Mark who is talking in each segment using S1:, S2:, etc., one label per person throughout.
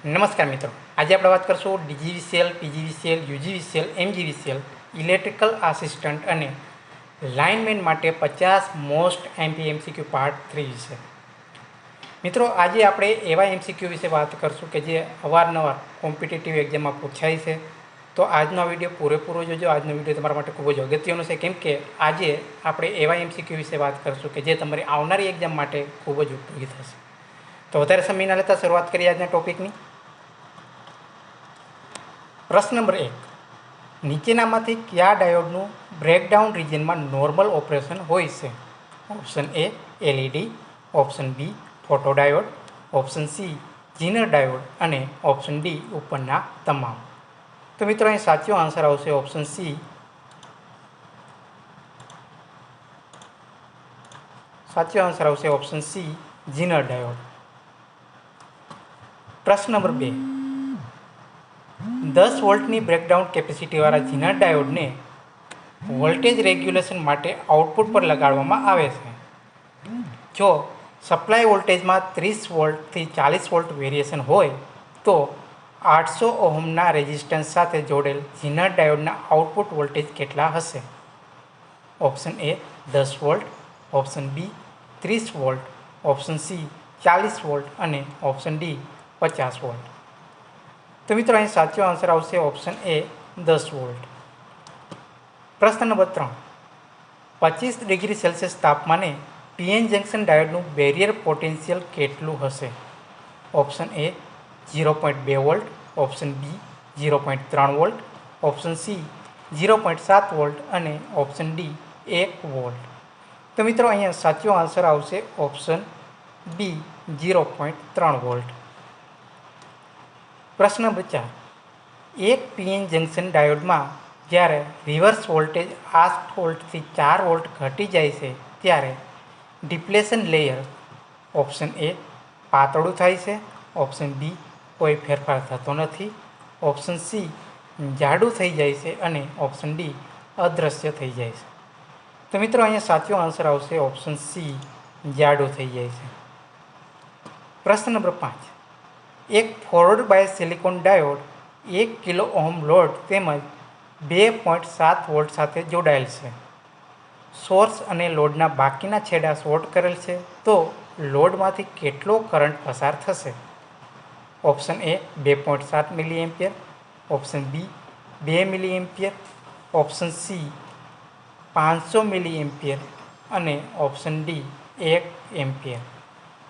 S1: નમસ્કાર મિત્રો, આજે આપણે વાત કરશું DGVCL, PGVCL, UGVCL, MGVCL, electrical assistant અને લાઇનમેન માટે 50 મોસ્ટ એમપીએમસીક્યુ પાર્ટ 3 વિશે. મિત્રો, આજે આપણે એવા એમસીક્યુ વિશે વાત કરશું કે જે અવારનવાર કોમ્પિટિટિવ એક્ઝામમાં પૂછાય છે. તો આજનો વિડીયો પૂરેપૂરો જોજો. આજનો વિડીયો તમારા માટે ખૂબ જ અગત્યનો છે, કેમ કે આજે આપણે એવા એમસીક્યુ વિશે વાત કરશું કે જે તમારી આવનારી એક્ઝામ માટે ખૂબ જ ઉપયોગી થશે. તો વધારે સમય ના લેતા શરૂઆત કરીએ આજના ટોપિકની. પ્રશ્ન નંબર 1. નીચેનામાંથી કયા ડાયોડનું બ્રેકડાઉન રિજિયનમાં નોર્મલ ઓપરેશન હોય છે? Option A LED, option B photodiode, option C Zener diode અને ઓપ્શન ડી ઉપરના તમામ. તો મિત્રો, અહીં સાચો આન્સર આવશે ઓપ્શન સી. સાચો આન્સર આવશે ઓપ્શન સી જીનર ડાયોડ. પ્રશ્ન નંબર 2. 10 વોલ્ટની બ્રેકડાઉન કેપેસિટીવાળા જીનર ડાયોડને વોલ્ટેજ રેગ્યુલેશન માટે આઉટપુટ પર લગાડવામાં આવે છે. જો સપ્લાય વોલ્ટેજમાં 30 વોલ્ટથી 40 વોલ્ટ વેરિએશન હોય તો 800 ઓહમના રેઝિસ્ટન્સ સાથે જોડેલ જીનર ડાયોડના આઉટપુટ વોલ્ટેજ કેટલા હશે? Option A 10 volt, option B 30 volt, option C 40 volt અને ઓપ્શન ડી 50 વોલ્ટ. તો મિત્રો, અહીં સાચો આન્સર આવશે ઓપ્શન એ 10 વોલ્ટ. પ્રશ્ન નંબર 3. 25 ડિગ્રી સેલ્સિયસ તાપમાને પીએન જંકશન ડાયોડનું બેરિયર પોટેન્શિયલ કેટલું હશે? Option A 0.2 volt, option B 0.3 volt, option C 0.7 volt અને ઓપ્શન ડી 1 વોલ્ટ. તો મિત્રો, અહીંયા સાચો આન્સર આવશે ઓપ્શન બી 0.3 વોલ્ટ. પ્રશ્ન નંબર 4. એક પીએન જંકશન ડાયોડમાં જ્યારે રિવર્સ વોલ્ટેજ 8 વોલ્ટથી 4 વોલ્ટ ઘટી જાય છે ત્યારે ડિપ્લેશન લેયર ઓપ્શન એ પાતળું થાય છે, ઓપ્શન બી કોઈ ફેરફાર થતો નથી, ઓપ્શન સી જાડું થઈ જાય છે અને ઓપ્શન ડી અદૃશ્ય થઈ જાય છે. તો મિત્રો, અહીંયા સાચો આન્સર આવશે ઓપ્શન સી જાડું થઈ જાય છે. પ્રશ્ન નંબર 5. એક forward bias silicon diode 1 kilo ohm load તેમજ 2.7 વોલ્ટ સાથે જોડાયેલ છે. સોર્સ અને લોડના બાકીના છેડા શોર્ટ કરેલ છે, તો લોડમાંથી કેટલો કરંટ પસાર થશે? Option A 2.7 milliampere, option B 2 milliampere, option C 500 milliampere અને ઓપ્શન ડી 1 એમ્પિયર.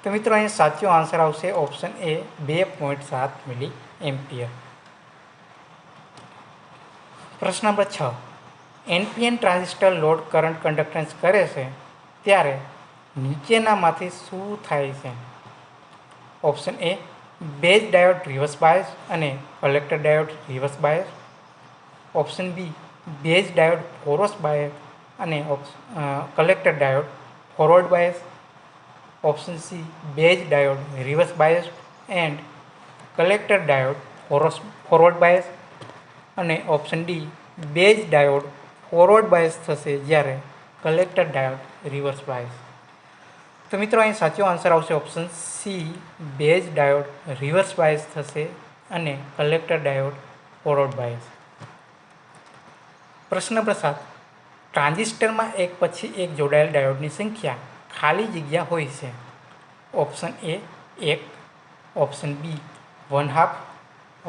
S1: તો મિત્રો, અહીં સાચો આન્સર આવશે ઓપ્શન એ 2.7 મિલી એમ્પિયર. પ્રશ્ન number 6. NPN transistor load current conductance કરે છે ત્યારે નીચેનામાંથી શું થાય છે? Option A base diode reverse bias અને collector diode reverse bias, option B base diode forward bias અને collector diode forward bias, option C base diode reverse bias and collector diode forward bias અને option D base diode forward bias થશે જ્યારે collector diode reverse bias. તો મિત્રો, અહીં સાચો answer આવશે option C base diode reverse bias થશે અને કલેક્ટર ડાયોડ ફોરવર્ડ બાયસ. પ્રશ્ન નંબર 7. ટ્રાન્ઝિસ્ટરમાં એક પછી એક જોડાયેલ ડાયોડની સંખ્યા ખાલી જગ્યા હોય છે. Option A 1, option B 1/2,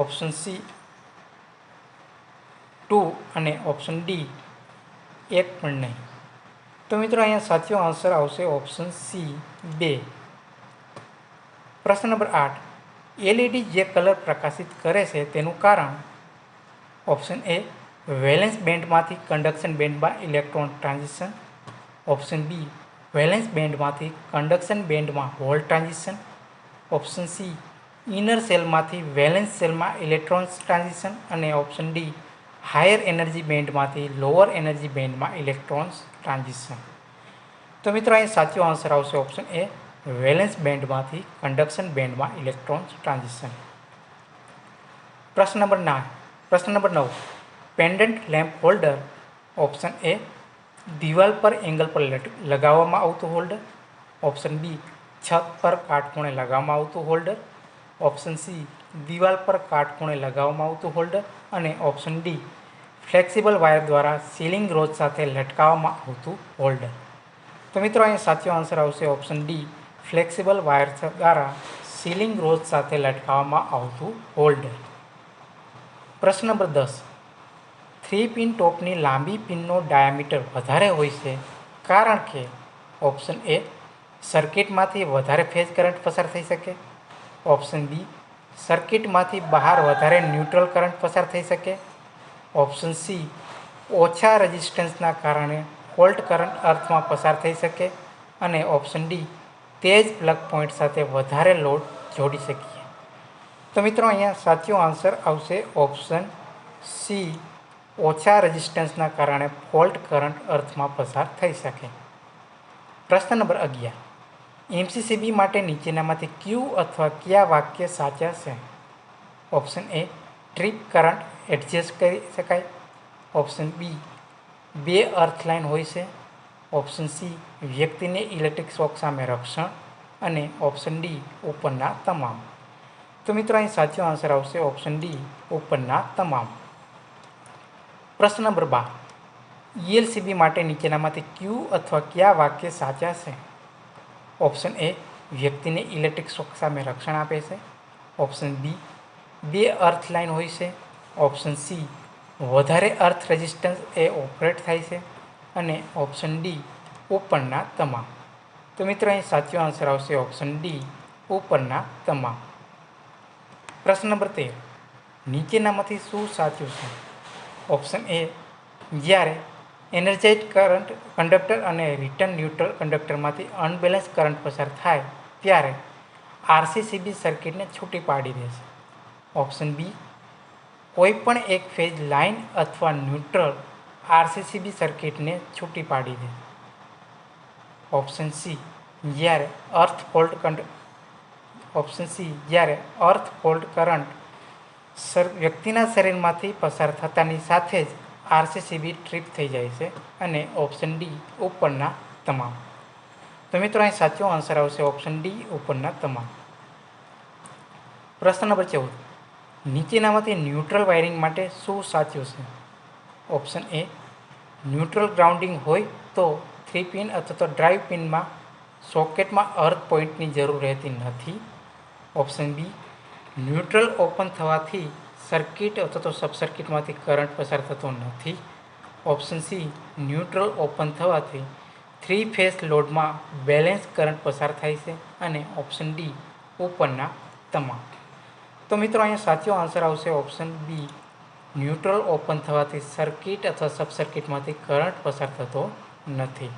S1: option C 2 અને ઓપ્શન ડી 1 પણ નહીં. તો મિત્રો, અહીંયા સાચો આન્સર આવશે ઓપ્શન સી 2. પ્રશ્ન નંબર 8. એલઈડી જે કલર પ્રકાશિત કરે છે તેનું કારણ? ઓપ્શન એ વેલેન્સ બેન્ડમાંથી કન્ડક્શન બેન્ડમાં electron transition, option B valence બેન્ડમાંથી કન્ડક્શન બેન્ડમાં hole transition, option C inner સેલમાંથી વેલેન્સ સેલમાં ઇલેક્ટ્રોન્સ ટ્રાન્ઝિશન અને ઓપ્શન ડી હાયર એનર્જી બેન્ડમાંથી લોઅર એનર્જી બેન્ડમાં ઇલેક્ટ્રોન્સ ટ્રાન્ઝિશન. તો મિત્રો, અહીં સાચો આન્સર આવશે ઓપ્શન એ વેલેન્સ બેન્ડમાંથી કન્ડક્શન બેન્ડમાં ઇલેક્ટ્રોન્સ ટ્રાન્ઝિશન. પ્રશ્ન number 9. Pendant lamp holder. Option A દિવાલ પર એંગલ પર લગાવવામાં આવતું હોલ્ડર, ઓપ્શન બી છત પર કાટખૂણે લગાવવામાં આવતું હોલ્ડર, ઓપ્શન સી દિવાલ પર કાટખૂણે લગાવવામાં આવતું હોલ્ડર અને ઓપ્શન ડી ફ્લેક્સિબલ વાયર દ્વારા સીલિંગ રોડ સાથે લટકાવવામાં આવતું હોલ્ડર. તો મિત્રો અહીંયા સાચો આન્સર આવશે ઓપ્શન ડી ફ્લેક્સિબલ વાયર દ્વારા સીલિંગ રોડ સાથે લટકાવવામાં આવતું હોલ્ડર. પ્રશ્ન નંબર 10. 3 પિન ટોપની લાંબી પિનનો ડાયામીટર વધારે હોય છે કારણ કે ઓપ્શન એ સર્કિટમાંથી વધારે ફેઝ કરંટ પસાર થઈ શકે, ઓપ્શન બી સર્કિટમાંથી બહાર વધારે ન્યુટ્રલ કરંટ પસાર થઈ શકે, ઓપ્શન સી ઓછા રેઝિસ્ટન્સના કારણે ફોલ્ટ કરંટ અર્થમાં પસાર થઈ શકે અને ઓપ્શન ડી તેજ પ્લગ પોઈન્ટ સાથે વધારે લોડ જોડી શકીએ. તો મિત્રો અહીંયા સાચો આન્સર આવશે ઓપ્શન સી ઓછા રેઝિસ્ટન્સના કારણે ફોલ્ટ કરંટ અર્થમાં પસાર થઈ શકે. પ્રશ્ન નંબર 11. એમસીસીબી માટે નીચેનામાંથી ક્યુ અથવા કયા વાક્ય સાચા છે? ઓપ્શન એ ટ્રીપ કરંટ એડજસ્ટ કરી શકાય, ઓપ્શન બી 2 અર્થ લાઇન હોય છે, ઓપ્શન સી વ્યક્તિને ઇલેક્ટ્રિક શોક સામે રક્ષણ અને ઓપ્શન ડી ઉપરના તમામ. તો મિત્રો અહીં સાચો આન્સર આવશે ઓપ્શન ડી ઉપરના તમામ. પ્રશ્ન નંબર 12. ઈએલસીબી માટે નીચેનામાંથી ક્યુ અથવા કયા વાક્ય સાચા છે? ઓપ્શન એ વ્યક્તિને ઇલેક્ટ્રિક શોક સામે રક્ષણ આપે છે, ઓપ્શન બી 2 અર્થ લાઇન હોય છે, ઓપ્શન સી વધારે અર્થ રેઝિસ્ટન્સ એ ઓપરેટ થાય છે અને ઓપ્શન ડી ઉપરના તમામ. તો મિત્રો અહીં સાચો આન્સર આવશે ઓપ્શન ડી ઉપરના તમામ. પ્રશ્ન નંબર 13. નીચેનામાંથી શું સાચું છે? ઓપ્શન એ જ્યારે એનર્જાઇઝ કરંટ કંડક્ટર અને રિટર્ન ન્યુટ્રલ કંડક્ટરમાંથી અનબેલેન્સ કરંટ પસાર થાય ત્યારે આરસીસીબી સર્કિટને છૂટી પાડી દેશે, ઓપ્શન બી કોઈપણ એક ફેઝ લાઇન અથવા ન્યુટ્રલ આરસીસીબી સર્કિટને છૂટી પાડી દે, ઓપ્શન સી જ્યારે અર્થ ફોલ્ટ કરંટ વ્યક્તિના શરીરમાંથી પસાર થતાની સાથે જ આરસીસીબી ટ્રીપ થઈ જાય છે અને ઓપ્શન ડી ઉપરના તમામ. તો મિત્રો અહીં સાચો આન્સર આવશે ઓપ્શન ડી ઉપરના તમામ. પ્રશ્ન નંબર 14. નીચેનામાંથી ન્યુટ્રલ વાયરિંગ માટે શું સાચું છે? ઓપ્શન એ ન્યુટ્રલ ગ્રાઉન્ડિંગ હોય તો 3 પિન અથવા તો ડ્રાઇવ પિનમાં સોકેટમાં અર્થ પોઈન્ટની જરૂર રહેતી નથી, ઓપ્શન બી ન્યુટ્રલ ઓપન થવાથી સર્કિટ અથવા તો સબસર્કિટમાંથી કરંટ પસાર થતો નથી, ઓપ્શન સી ન્યુટ્રલ ઓપન થવાથી 3 ફેઝ લોડમાં બેલેન્સ કરંટ પસાર થાય છે અને ઓપ્શન ડી ઉપરના તમામ. તો મિત્રો અહીંયા સાચો આન્સર આવશે ઓપ્શન બી ન્યુટ્રલ ઓપન થવાથી સર્કિટ અથવા સબસર્કિટમાંથી કરંટ પસાર થતો નથી.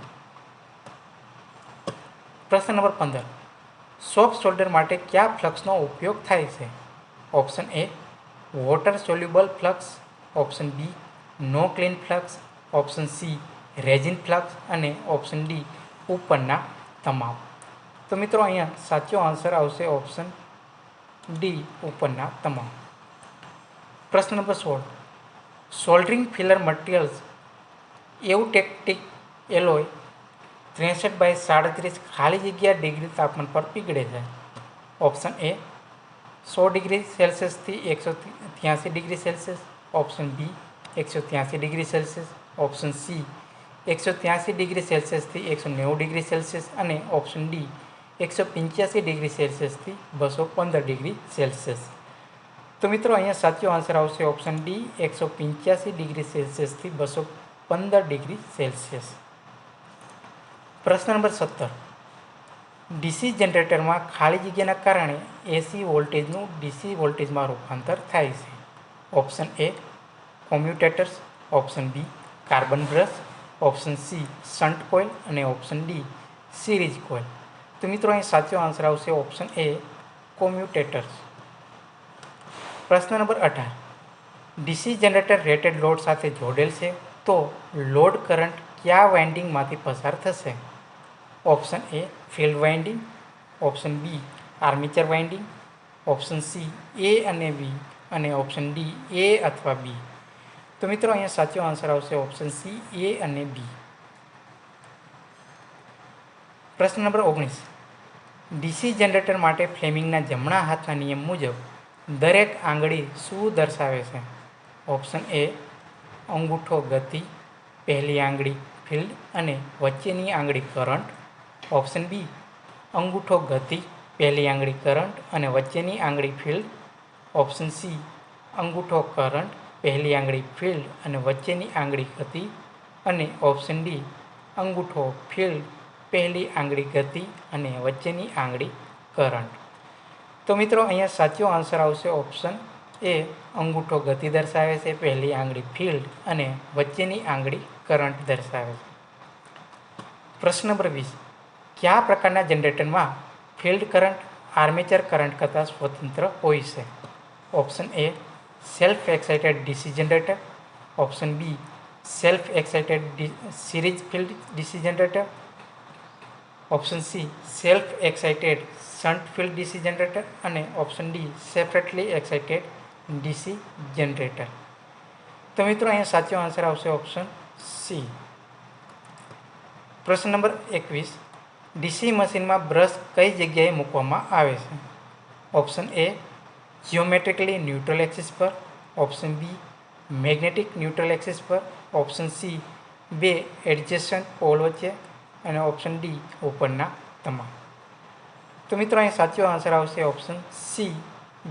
S1: પ્રશ્ન નંબર 15. સોફ્ટ સોલ્ડર માટે કયા ફ્લક્સનો ઉપયોગ થાય છે? Option A water soluble flux, option B no clean flux, option C resin flux અને ઓપ્શન ડી ઉપરના તમામ. તો મિત્રો અહીંયા સાચો આન્સર આવશે ઓપ્શન ડી ઉપરના તમામ. પ્રશ્ન number 16. Soldering filler materials eutectic alloy 63/37 ખાલી જગ્યા ડિગ્રી તાપમાન પર પીગળે છે. ઓપ્શન એ 100 ડિગ્રી સેલ્સિયસથી 183 degree Celsius, option B 183 degree Celsius, option C 183 degree સેલ્સિયસથી 190 ડિગ્રી સેલ્સિયસ અને ઓપ્શન ડી 185 ડિગ્રી સેલ્સિયસથી 215 ડિગ્રી સેલ્સિયસ. તો મિત્રો અહીંયા સાચો આન્સર આવશે ઓપ્શન ડી 185 ડિગ્રી સેલ્સિયસથી 215 ડિગ્રી સેલ્સિયસ. પ્રશ્ન નંબર 17. ડીસી જનરેટરમાં ખાલી જગ્યાના કારણે એસી વોલ્ટેજનું ડીસી વોલ્ટેજમાં રૂપાંતર થાય છે. Option A commutators, option B carbon brush, option C shunt coil અને ઓપ્શન ડી સિરીઝ કોઇલ. તો મિત્રો અહીં સાચો આન્સર આવશે ઓપ્શન એ કોમ્યુટેટર્સ. પ્રશ્ન number 18. DC generator rated load સાથે જોડેલ છે તો લોડ કરંટ કયા વાઇન્ડિંગમાંથી પસાર થશે? Option A field winding, option B armature winding, option C A અને બી અને ઓપ્શન ડી એ અથવા બી. તો મિત્રો અહીંયા સાચો આન્સર આવશે ઓપ્શન સી એ અને બી. પ્રશ્ન નંબર 19. ડીસી જનરેટર માટે ફ્લેમિંગના જમણા હાથના નિયમ મુજબ દરેક આંગળી શું દર્શાવે છે? ઓપ્શન એ અંગૂઠો ગતિ, પહેલી આંગળી ફિલ્ડ અને વચ્ચેની આંગળી કરંટ. ઓપ્શન બી અંગૂઠો ગતિ, પહેલી આંગળી કરંટ અને વચ્ચેની આંગળી ફિલ્ડ. ઓપ્શન સી અંગૂઠો કરંટ, પહેલી આંગળી ફિલ્ડ અને વચ્ચેની આંગળી ગતિ. અને ઓપ્શન ડી અંગૂઠો ફિલ્ડ, પહેલી આંગળી ગતિ અને વચ્ચેની આંગળી કરંટ. તો મિત્રો અહીંયા સાચો આન્સર આવશે ઓપ્શન એ અંગૂઠો ગતિ દર્શાવે છે, પહેલી આંગળી ફિલ્ડ અને વચ્ચેની આંગળી કરંટ દર્શાવે છે. પ્રશ્ન નંબર 20. કયા પ્રકારના જનરેટરમાં ફિલ્ડ કરંટ આર્મેચર કરંટ કરતાં સ્વતંત્ર હોય છે? Option A self excited DC generator. Option B self excited series field DC generator. Option C self excited shunt field DC generator. અને option D separately excited DC generator. તો મિત્રો અહીંયા સાચો answer આવશે ઓપ્શન સી. પ્રશ્ન number 21. DC મશીનમાં brush કઈ જગ્યાએ મૂકવામાં આવે છે? Option A geometrically neutral axis પર. Option B magnetic neutral axis પર. ઓપ્શન સી બે એડજસ્ટન્ટ પોલ વચ્ચે. અને ઓપ્શન ડી ઉપરના તમામ. તો મિત્રો અહીં સાચો આન્સર આવશે ઓપ્શન સી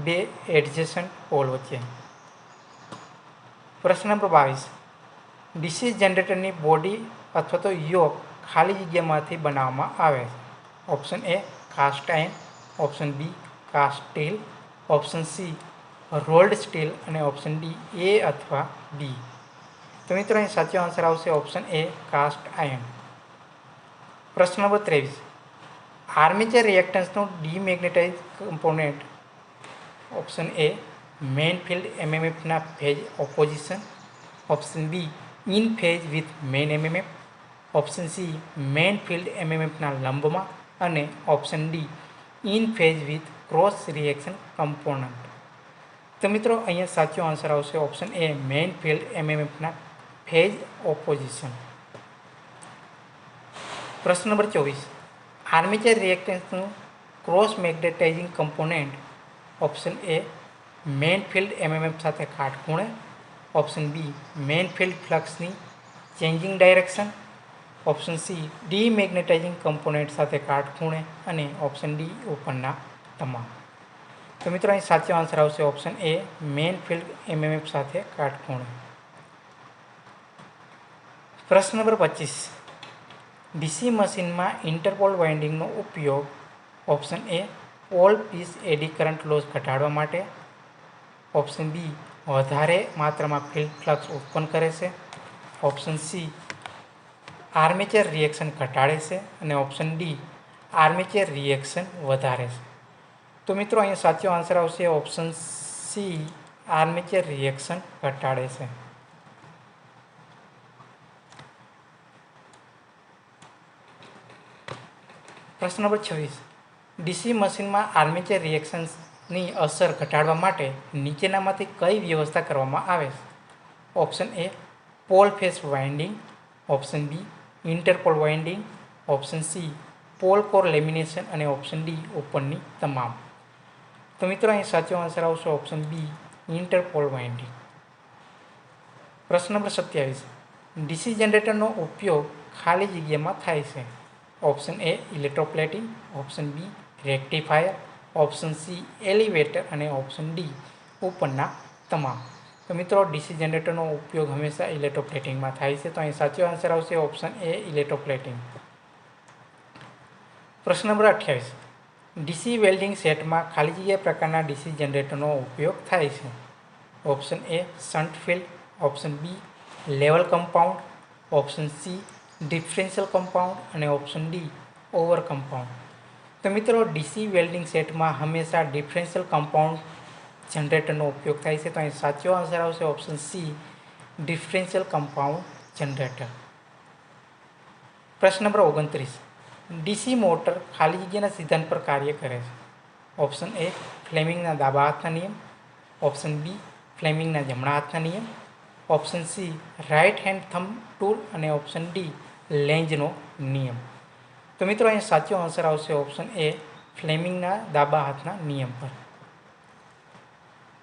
S1: બે એડજસ્ટન્ટ પોલ વચ્ચે. પ્રશ્ન નંબર 22. ડીસી જનરેટરની બોડી અથવા તો યોક ખાલી જગ્યામાંથી બનાવવામાં આવે છે? ઓપ્શન એ cast iron. Option B cast steel. Option C rolled steel. અને ઓપ્શન ડી એ અથવા બી. તો મિત્રો અહીં સાચો આન્સર આવશે ઓપ્શન એ કાસ્ટ આયર્ન. પ્રશ્ન number 23. Armature રિએક્ટન્સનું ડીમેગ્નેટાઇઝ component. Option A main field એમએમએફના phase opposition. Option B in phase with main MMF. Option C main field એમએમએફના લંબમાં. અને option D in phase with cross reaction component. તો મિત્રો અહીંયા સાચો answer આવશે option A main field એમએમએફના phase opposition. પ્રશ્ન number 24. Armature રિએક્ટન્સનું cross magnetizing component. Option A main field MMF સાથે કાટખૂણે. ઓપ્શન બી મેઇન ફિલ્ડ ફ્લક્સની changing direction. Option C demagnetizing component સાથે કાટખૂણે. અને ઓપ્શન ડી ઉપરના તમામ. તો મિત્રો અહીં સાચો આન્સર આવશે option A main field MMF સાથે કાટખૂણે. પ્રશ્ન નંબર 25. ડીસી મશીનમાં ઇન્ટરપોલ વાઇન્ડિંગનો ઉપયોગ. Option A pole piece eddy current loss ઘટાડવા માટે. ઓપ્શન બી વધારે માત્રામાં ફિલ્ડ ફ્લક્સ ઉત્પન્ન કરે છે. ઓપ્શન સી આર્મેચર રિએક્શન ઘટાડે છે. અને ઓપ્શન ડી આર્મેચર રિએક્શન વધારે છે. તો મિત્રો અહીંયા સાચો આન્સર આવશે ઓપ્શન સી આર્મેચર રિએક્શન ઘટાડે છે. પ્રશ્ન નંબર 26. ડીસી મશીનમાં આર્મેચર રિએક્શન્સની અસર ઘટાડવા માટે નીચેનામાંથી કઈ વ્યવસ્થા કરવામાં આવે છે? Option A pole face winding. Option B interpole winding. Option C pole core lamination. અને ઓપ્શન ડી ઉપરની તમામ. તો મિત્રો અહીં સાચો આન્સર આવશે ઓપ્શન બી ઇન્ટરપોલ વાઇન્ડિંગ. પ્રશ્ન નંબર 27. ડીસી જનરેટરનો ઉપયોગ ખાલી જગ્યામાં થાય છે? Option A electroplating. Option B rectifier. Option C elevator. અને ઓપ્શન ડી ઉપરના તમામ. તો મિત્રો ડીસી જનરેટરનો ઉપયોગ હંમેશા ઇલેક્ટ્રોપ્લેટિંગમાં થાય છે. તો અહીં સાચો આન્સર આવશે ઓપ્શન એ ઇલેક્ટ્રોપ્લેટિંગ. પ્રશ્ન નંબર 28. ડીસી વેલ્ડિંગ સેટમાં ખાલી જગ્યા પ્રકારના ડીસી જનરેટરનો ઉપયોગ થાય છે? Option A shunt field. Option B level compound. Option C differential compound. અને ઓપ્શન ડી ઓવર કમ્પાઉન્ડ. તો મિત્રો ડીસી વેલ્ડિંગ સેટમાં હંમેશા ડિફરન્શિયલ કમ્પાઉન્ડ જનરેટરનો ઉપયોગ થાય છે. તો અહીં સાચો આન્સર આવશે option C differential compound generator. પ્રશ્ન નંબર 29. ડીસી મોટર ખાલી જગ્યાના સિદ્ધાંત પર કાર્ય કરે છે? ઓપ્શન એ ફ્લેમિંગના ડાબા હાથના નિયમ. ઓપ્શન બી ફ્લેમિંગના જમણા હાથના નિયમ. Option C right hand thumb tool. અને ઓપ્શન ડી લેન્ઝનો નિયમ. તો મિત્રો અહીં સાચો આન્સર આવશે ઓપ્શન એ ફ્લેમિંગના ડાબા હાથના નિયમ પર.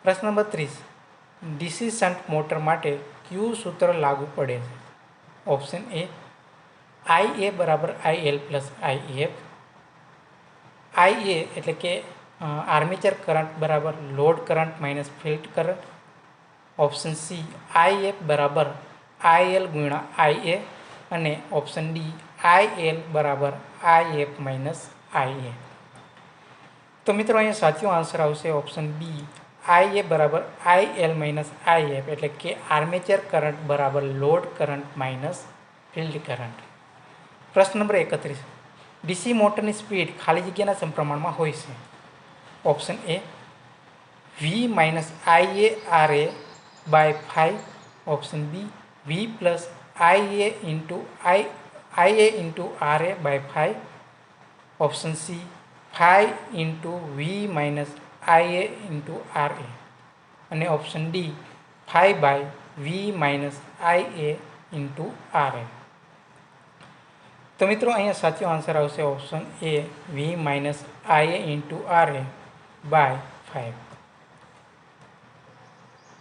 S1: પ્રશ્ન નંબર 30. ડીસી શન્ટ મોટર માટે કયું સૂત્ર લાગુ પડે છે? ઓપ્શન એ IA બરાબર IL પ્લસ IF. IA એટલે કે આર્મેચર કરંટ બરાબર load current minus field current. Option C IF બરાબર IL ગુણ્યા IA. અને ઓપ્શન ડી IL બરાબર IF માઇનસ IA. તો મિત્રો અહીંયા સાચો આન્સર આવશે ઓપ્શન બી IA બરાબર IL માઇનસ IF એટલે કે આર્મેચર કરંટ બરાબર load current minus field current. પ્રશ્ન નંબર 31. ડીસી મોટરની સ્પીડ ખાલી જગ્યાના સમપ્રમાણમાં હોય છે. Option A V minus IA RA by 5. Option B V plus IA into RA by 5. Option C 5 into V minus IA into RA. અને option D 5 by V minus IA into RA. તો મિત્રો અહીંયા સાચો answer આવશે option A V minus IA into RA by 5.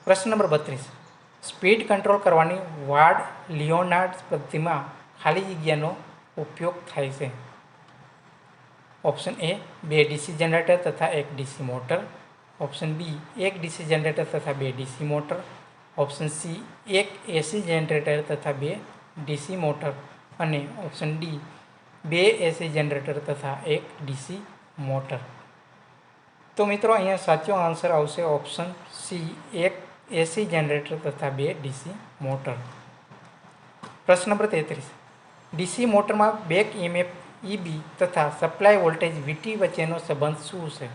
S1: પ્રશ્ન number 32. Speed control કરવાની વાડ લિયોનાર્ડ પદ્ધતિમાં ખાલી જગ્યાનો ઉપયોગ થાય છે. ઓપ્શન એ 2 ડીસી જનરેટર તથા 1 DC motor. Option B 1 DC generator તથા 2 DC motor. Option C 1 AC generator તથા 2 ડીસી મોટર. અને ઓપ્શન ડી 2 એસી જનરેટર તથા 1 ડીસી મોટર. તો મિત્રો અહીંયા સાચો આન્સર આવશે ઓપ્શન સી 1 એસી જનરેટર તથા 2 ડીસી મોટર. પ્રશ્ન નંબર 33. ડીસી મોટરમાં બેક EMF EB તથા સપ્લાય વોલ્ટેજ VT વચ્ચેનો સંબંધ શું છે?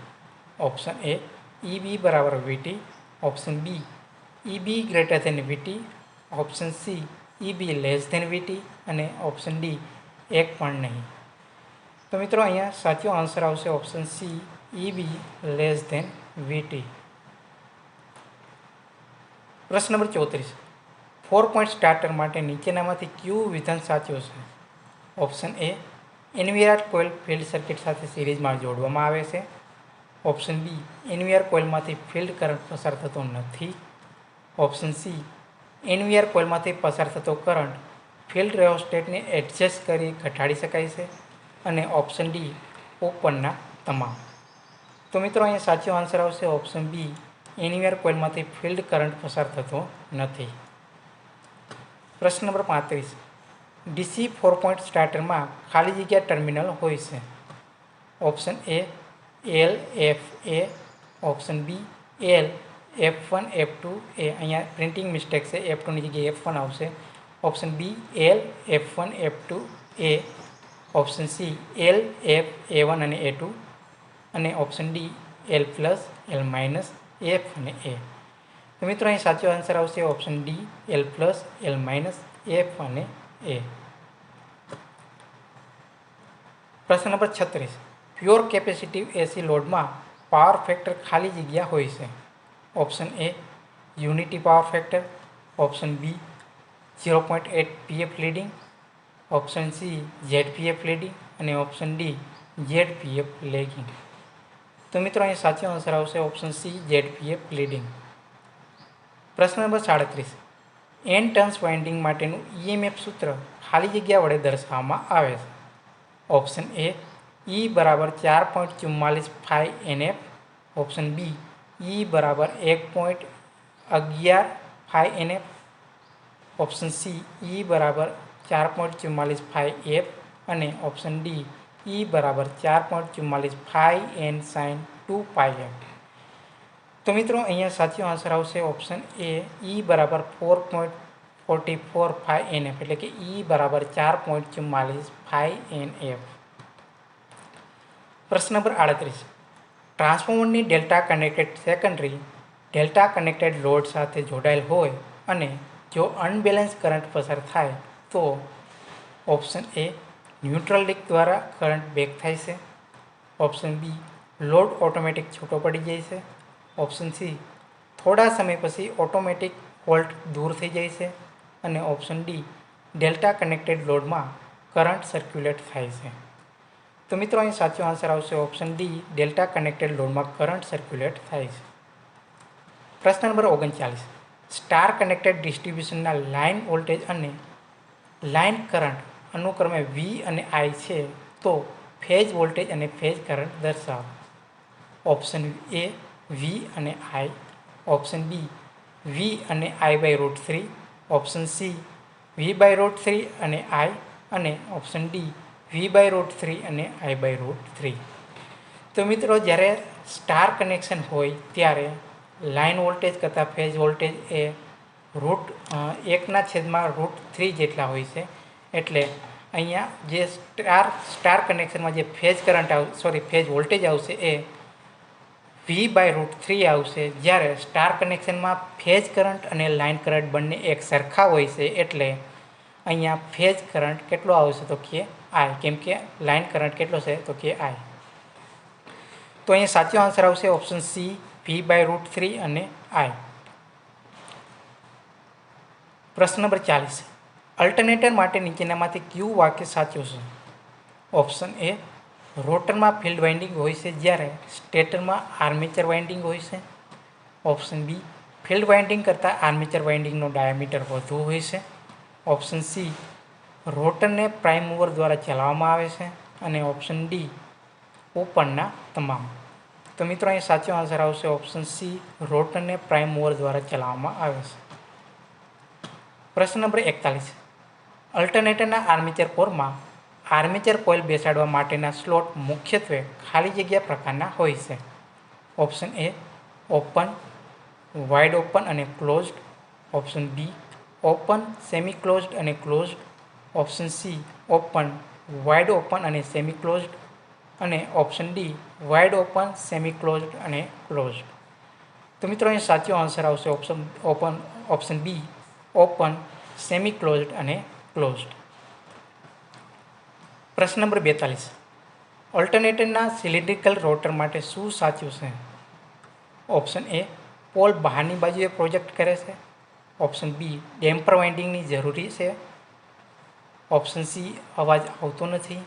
S1: ઓપ્શન એ EB બરાબર VT. Option B EB greater than VT. Option C EB less than VT. અને ઓપ્શન ડી એક પણ નહીં. તો મિત્રો અહીંયા સાચો આન્સર આવશે option C EB less than VT. પ્રશ્ન નંબર 34. 4 પોઈન્ટ સ્ટાર્ટર માટે નીચેનામાંથી કયું વિધાન સાચું છે? ઓપ્શન એ એનવીઆર કોઇલ ફિલ્ડ સર્કિટ સાથે સિરીઝમાં જોડવામાં આવે છે. ઓપ્શન બી એનવીઆર કોઇલમાંથી ફિલ્ડ કરંટ પસાર થતો નથી. ઓપ્શન સી એનવીઆર કોઇલમાંથી પસાર થતો કરંટ ફિલ્ડ રેઓસ્ટેટને એડજસ્ટ કરી ઘટાડી શકાય છે. અને ઓપ્શન ડી ઉપરના તમામ. તો મિત્રો અહીંયા સાચો આન્સર આવશે ઓપ્શન બી એનવીઆર કોઇલમાંથી ફિલ્ડ કરંટ પસાર થતો નથી. પ્રશ્ન નંબર 35. ડીસી 4 પોઈન્ટ સ્ટાર્ટરમાં ખાલી જગ્યા ટર્મિનલ હોય છે. Option A L FA. Option B L F1 F2 એ અહીંયા પ્રિન્ટિંગ મિસ્ટેક છે, F2ની જગ્યાએ F1 આવશે. Option B L F1 F2 A. Option C L F A1 અને A2. અને option D L plus L minus F અને A. તો મિત્રો અહીં સાચો આન્સર આવશે option D L plus L minus F અને A. પ્રશ્ન નંબર 36. પ્યોર કેપેસિટિવ એસી લોડમાં પાવર ફેક્ટર ખાલી જગ્યા હોય છે. Option A unity power factor. Option B 0.8 PF leading. Option C ZPF leading. અને ઓપ્શન ડી ZPF લેગિંગ. તો મિત્રો અહીં સાચો આન્સર આવશે ઓપ્શન સી ZPF લીડિંગ. પ્રશ્ન નંબર 37. એન ટર્ન્સ વાઇન્ડિંગ માટેનું EMF સૂત્ર ખાલી જગ્યા વડે દર્શાવવામાં આવે છે. ઓપ્શન એ E બરાબર 4.44 phi NF. Option B E બરાબર 1.11 phi NF. Option C E બરાબર 4.44 phi F. અને ઓપ્શન ડી E બરાબર 4.44 phi N sin 2 pi F. તો મિત્રો અહીંયા સાચો આન્સર આવશે ઓપ્શન એ E બરાબર 4.44 phi NF એટલે કે E બરાબર 4.44 phi NF. પ્રશ્ન નંબર 38. ટ્રાન્સફોર્મરની delta connected secondary delta connected load સાથે જોડાયેલ હોય અને જો અનબેલેન્સ કરંટ પસાર થાય તો ઓપ્શન એ ન્યુટ્રલ લીક દ્વારા કરંટ બેક થાય છે. ઓપ્શન બી લોડ ઓટોમેટિક છૂટો પડી જાય છે. ઓપ્શન સી થોડા સમય પછી ઓટોમેટિક ફોલ્ટ દૂર થઈ જાય છે. અને ઓપ્શન ડી ડેલ્ટા કનેક્ટેડ લોડમાં કરંટ સર્ક્યુલેટ થાય છે. તો મિત્રો અહીં સાચો આન્સર આવશે ઓપ્શન ડી, ડેલ્ટા કનેક્ટેડ લોડમાં કરંટ સર્ક્યુલેટ થાય છે. પ્રશ્ન number 39, star connected ડિસ્ટ્રીબ્યુશનના line voltage અને લાઇન કરંટ અનુક્રમે વી અને આઈ છે, તો ફેઝ વોલ્ટેજ અને ફેઝ કરંટ દર્શાવો. ઓપ્શન એ વી અને આઈ, ઓપ્શન બી વી અને આઈ by √3, option C V by √3 અને આઈ, અને ઓપ્શન ડી વી બાય √3 અને આઈ બાય √3. તો મિત્રો જ્યારે સ્ટાર કનેક્શન હોય ત્યારે લાઇન વોલ્ટેજ કરતાં ફેઝ વોલ્ટેજ એ √1/√3 જેટલા હોય છે. એટલે અહીંયા જે સ્ટાર કનેક્શનમાં જે ફેઝ ફેઝ વોલ્ટેજ આવશે એ વી બાય √3 આવશે. જ્યારે સ્ટાર કનેક્શનમાં ફેઝ કરંટ અને લાઇન કરંટ બંને એક સરખા હોય છે. એટલે અહીંયા ફેઝ કરંટ કેટલો આવશે તો કે આઈ, કેમ કે લાઇન કરંટ કેટલો છે તો કે આઈ. તો અહીંયા સાચો આન્સર આવશે ઓપ્શન સી, વી બાય √3 અને આઈ. પ્રશ્ન નંબર 40, અલ્ટરનેટર માટે નીચેનામાંથી કયું વાક્ય સાચું છે? ઓપ્શન એ રોટરમાં ફિલ્ડ વાઇન્ડિંગ હોય છે જ્યારે સ્ટેટરમાં આર્મેચર વાઇન્ડિંગ હોય છે. ઓપ્શન બી ફિલ્ડ વાઇન્ડિંગ કરતાં આર્મેચર વાઇન્ડિંગનો ડાયામીટર વધુ હોય છે. ઓપ્શન સી રોટરને પ્રાઇમ મૂવર દ્વારા ચલાવવામાં આવે છે. અને ઓપ્શન ડી ઉપરના તમામ. તો મિત્રો અહીં સાચો આન્સર આવશે ઓપ્શન સી, રોટરને પ્રાઇમ મૂવર દ્વારા ચલાવવામાં આવે છે. પ્રશ્ન નંબર 41, અલ્ટરનેટરના આર્મેચર કોરમાં આર્મેચર કોઇલ બેસાડવા માટેના સ્લોટ મુખ્યત્વે ખાલી જગ્યા પ્રકારના હોય છે. Option A open, wide open અને closed. Option B open, semi closed અને closed. Option C open, wide open અને સેમી ક્લોઝડ. અને option D wide open, semi closed અને ક્લોઝડ. તો મિત્રો અહીં સાચો આન્સર આવશે option B, open, semi closed અને ક્લોઝડ. પ્રશ્ન નંબર 42, ઓલ્ટરનેટરના સિલિન્ડ્રિકલ રોટર માટે શું સાચું છે? ઓપ્શન એ પોલ બહારની બાજુએ પ્રોજેક્ટ કરે છે. ઓપ્શન બી ડેમ્પર વાઇન્ડિંગની જરૂરી છે. ઓપ્શન સી અવાજ આવતો નથી.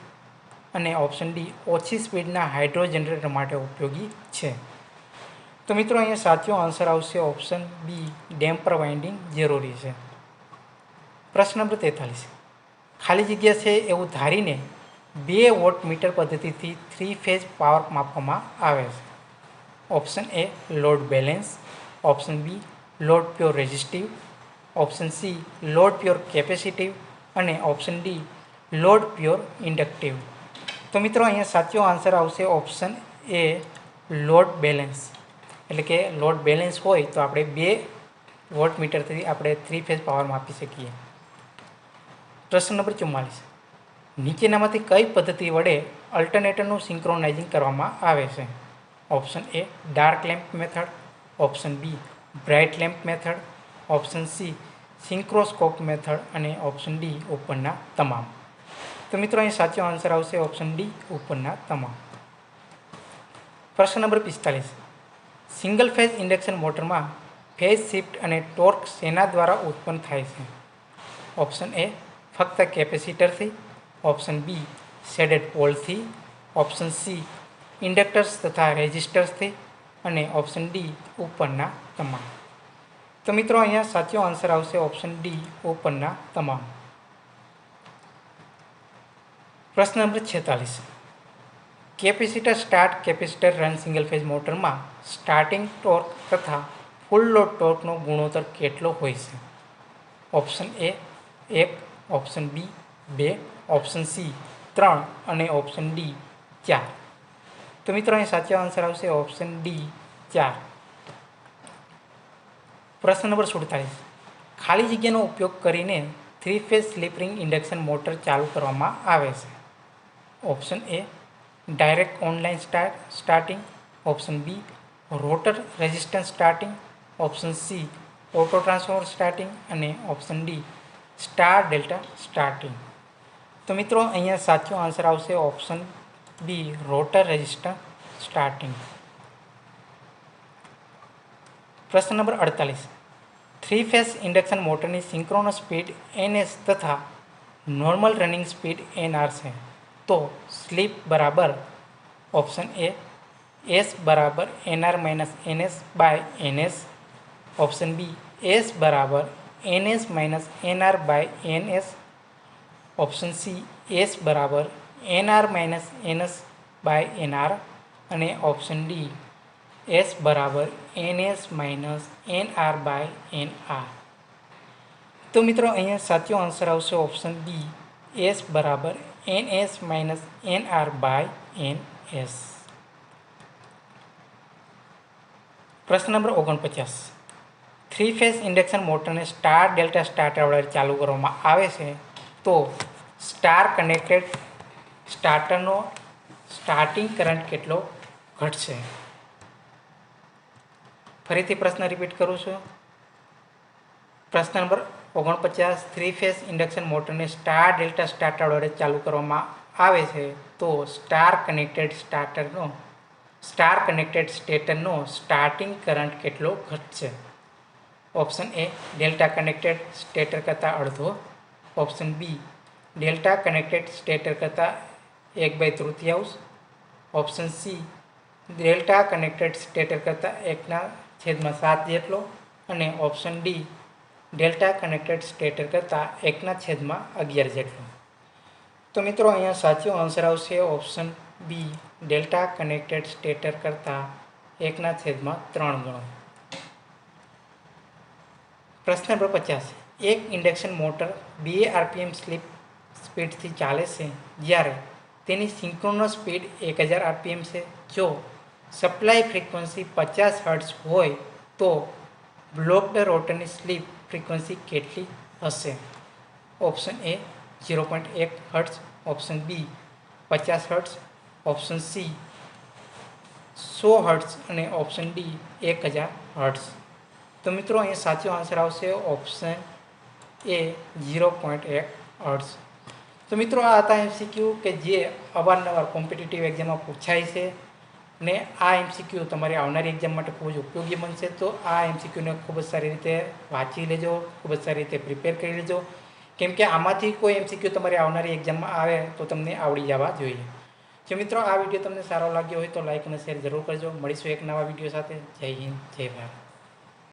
S1: અને ઓપ્શન ડી ઓછી સ્પીડના હાઇડ્રો જનરેટર માટે ઉપયોગી છે. તો મિત્રો અહીંયા સાચો આન્સર આવશે ઓપ્શન બી, ડેમ્પર વાઇન્ડિંગ જરૂરી છે. પ્રશ્ન નંબર 43, ખાલી જગ્યા છે એવું ધારીને 2 વોટમીટર પદ્ધતિથી 3 ફેઝ પાવર માપવામાં આવે છે. Option A load balance, option B load pure resistive, option C load pure capacitive અને option D load pure inductive. તો મિત્રો અહીંયા સાચો આન્સર આવશે ઓપ્શન એ લોડ બેલેન્સ. એટલે કે લોડ બેલેન્સ હોય તો આપણે 2 વોટમીટરથી આપણે 3 ફેઝ પાવર માપી શકીએ. પ્રશ્ન નંબર 44, નીચેનામાંથી કઈ પદ્ધતિ વડે અલ્ટરનેટરનું સિંક્રોનાઇઝિંગ કરવામાં આવે છે? Option A dark lamp method, option B bright lamp method, option C synchroscope method અને ઓપ્શન ડી ઉપરના તમામ. તો મિત્રો અહીં સાચો આન્સર આવશે ઓપ્શન ડી, ઉપરના તમામ. પ્રશ્ન નંબર 45, સિંગલ ફેઝ ઇન્ડક્શન મોટરમાં ફેઝ શિફ્ટ અને ટોર્ક શેના દ્વારા ઉત્પન્ન થાય છે? ઓપ્શન એ ફક્ત કેપેસિટરથી, ઓપ્શન બી શેડેડ પોલથી, ઓપ્શન સી ઇન્ડક્ટર્સ તથા રેઝિસ્ટર્સથી અને ઓપ્શન ડી ઉપરના તમામ. તો મિત્રો અહીંયા સાચો આન્સર આવશે ઓપ્શન ડી, ઉપરના તમામ. પ્રશ્ન number 46, capacitor start capacitor run single phase મોટરમાં સ્ટાર્ટિંગ ટોર્ક તથા ફૂલ લોડ ટોર્કનો ગુણોત્તર કેટલો હોય છે? Option A 1, option B 2, option C 3 અને ઓપ્શન ડી 4. તો મિત્રો અહીં સાચો આન્સર આવશે ઓપ્શન ડી 4. પ્રશ્ન નંબર 47, ખાલી જગ્યાનો ઉપયોગ કરીને 3 phase slip ring induction motor ચાલુ કરવામાં આવે છે. Option A direct online starting, option B rotor resistance starting, option C auto transformer starting અને option D star delta starting. તો મિત્રો અહીંયા સાચો આન્સર આવશે option B rotor resistance starting. પ્રશ્ન નંબર 48, 3 ફેઝ ઇન્ડક્શન મોટરની સિંક્રોનસ સ્પીડ NS તથા નોર્મલ રનિંગ સ્પીડ NR છે. तो स्लीप बराबर ऑप्शन ए एस बराबर NR minus NS by NS, option B S बराबर NS minus NR by NS, option C S बराबर NR minus NS by NR અને option D S બરાબર NS minus NR by NR. તો મિત્રો અહીંયા સાચો answer આવશે ઓપ્શન બી એસ બરાબર NS minus NR by NS. પ્રશ્ન નંબર 49, 3 ફેઝ ઇન્ડક્શન મોટરને સ્ટાર ડેલ્ટા સ્ટાર્ટર વડે ચાલુ કરવામાં આવે છે તો સ્ટાર કનેક્ટેડ સ્ટાર્ટરનો સ્ટાર્ટિંગ કરંટ કેટલો ઘટશે। ફરીથી પ્રશ્ન રિપીટ કરું છું। પ્રશ્ન નંબર 49, 3 ફેઝ ઇન્ડક્શન મોટરને સ્ટાર ડેલ્ટા સ્ટાર્ટર વડે ચાલુ કરવામાં આવે છે તો સ્ટાર કનેક્ટેડ સ્ટેટરનો સ્ટાર્ટિંગ કરંટ કેટલો ઘટશે। Option A delta connected stator કરતાં અડધો, option B delta connected stator કરતાં 1/3, option C delta connected stator કરતાં 1/7 જેટલો અને option D delta connected stator કરતાં 1/11 જેટલો। તો મિત્રો અહીંયા સાચો આન્સર આવશે option B delta connected stator કરતાં 1/3 ગણો। પ્રશ્ન નંબર 50, એક ઇન્ડક્શન મોટર 2 આરપીએમ સ્પીડથી ચાલે છે જ્યારે તેની સિંક્રોનસ સ્પીડ 1000 આરપીએમ છે। જો સપ્લાય ફ્રીક્વન્સી 50 હર્ટ્ઝ હોય તો બ્લોક્ડ રોટરની સ્લીપ ફ્રીક્વન્સી કેટલી હશે। Option A 0.1 hertz, option B 50 hertz, option C 100 hertz અને ઓપ્શન ડી 1000 હર્ટ્ઝ। તો મિત્રો અહીંયા સાચો આન્સર આવશે ઓપ્શન એ 0.1 હર્ટ્ઝ। તો મિત્રો આ હતા એમસીક્યુ કે જે અવારનવાર કોમ્પિટિટિવ એક્ઝામમાં પૂછાય છે ને આ એમસીક્યુ તમારી આવનારી એક્ઝામ માટે ખૂબ જ ઉપયોગી બનશે। તો આ એમસીક્યુને ખૂબ જ સારી રીતે વાંચી લેજો, ખૂબ જ સારી રીતે પ્રિપેર કરી લેજો, કેમ કે આમાંથી કોઈ એમસીક્યુ તમારી આવનારી એક્ઝામમાં આવે તો તમને આવડી જવા જોઈએ। જો મિત્રો આ વિડીયો તમને સારો લાગ્યો હોય તો લાઈક અને શેર જરૂર કરજો। મળીશું એક નવા વિડીયો સાથે। જય હિન્દ, જય ભારત।